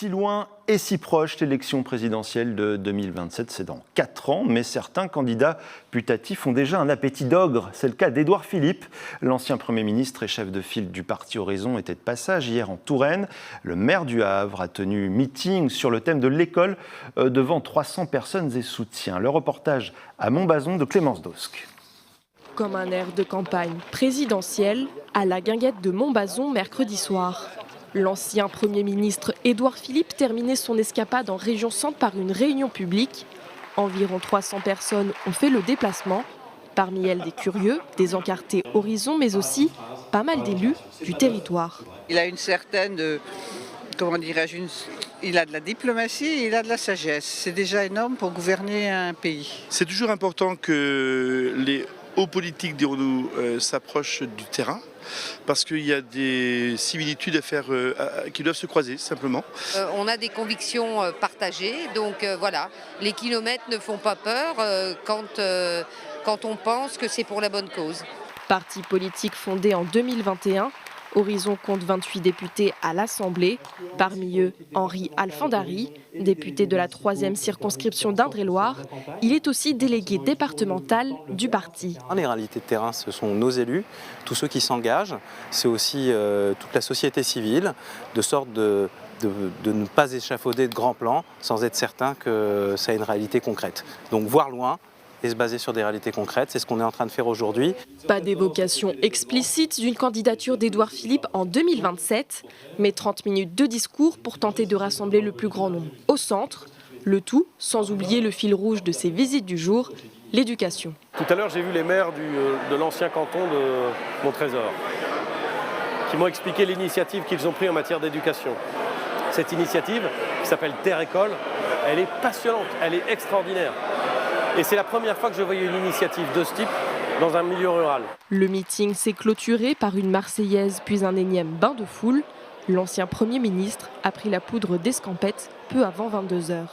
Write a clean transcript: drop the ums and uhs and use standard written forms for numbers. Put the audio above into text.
Si loin et si proche, l'élection présidentielle de 2027, c'est dans 4 ans, mais certains candidats putatifs ont déjà un appétit d'ogre. C'est le cas d'Édouard Philippe. L'ancien Premier ministre et chef de file du parti Horizon était de passage hier en Touraine. Le maire du Havre a tenu meeting sur le thème de l'école devant 300 personnes et soutiens. Le reportage à Montbazon de Clémence Dosque. Comme un air de campagne présidentielle à la guinguette de Montbazon mercredi soir. L'ancien Premier ministre Édouard Philippe terminait son escapade en région Centre par une réunion publique. Environ 300 personnes ont fait le déplacement. Parmi elles des curieux, des encartés Horizon, mais aussi pas mal d'élus du territoire. Il a une certaine, il a de la diplomatie et il a de la sagesse. C'est déjà énorme pour gouverner un pays. C'est toujours important que les hauts politiques dirons-nous s'approchent du terrain. Parce qu'il y a des similitudes à faire qui doivent se croiser simplement. On a des convictions partagées, donc voilà, les kilomètres ne font pas peur quand on pense que c'est pour la bonne cause. Parti politique fondé en 2021, Horizon compte 28 députés à l'Assemblée. Parmi eux, Henri Alfandari, député de la 3e circonscription d'Indre-et-Loire. Il est aussi délégué départemental du parti. Les réalités de terrain, ce sont nos élus, tous ceux qui s'engagent. C'est aussi toute la société civile, de sorte de ne pas échafauder de grands plans sans être certain que ça ait une réalité concrète. Donc voir loin et se baser sur des réalités concrètes, c'est ce qu'on est en train de faire aujourd'hui. Pas d'évocation explicite d'une candidature d'Édouard Philippe en 2027, mais 30 minutes de discours pour tenter de rassembler le plus grand nombre au centre. Le tout sans oublier le fil rouge de ses visites du jour, l'éducation. Tout à l'heure, j'ai vu les maires de l'ancien canton de Montrésor qui m'ont expliqué l'initiative qu'ils ont prise en matière d'éducation. Cette initiative, qui s'appelle Terre École, elle est passionnante, elle est extraordinaire. Et c'est la première fois que je voyais une initiative de ce type dans un milieu rural. Le meeting s'est clôturé par une Marseillaise puis un énième bain de foule. L'ancien Premier ministre a pris la poudre d'escampette peu avant 22 h.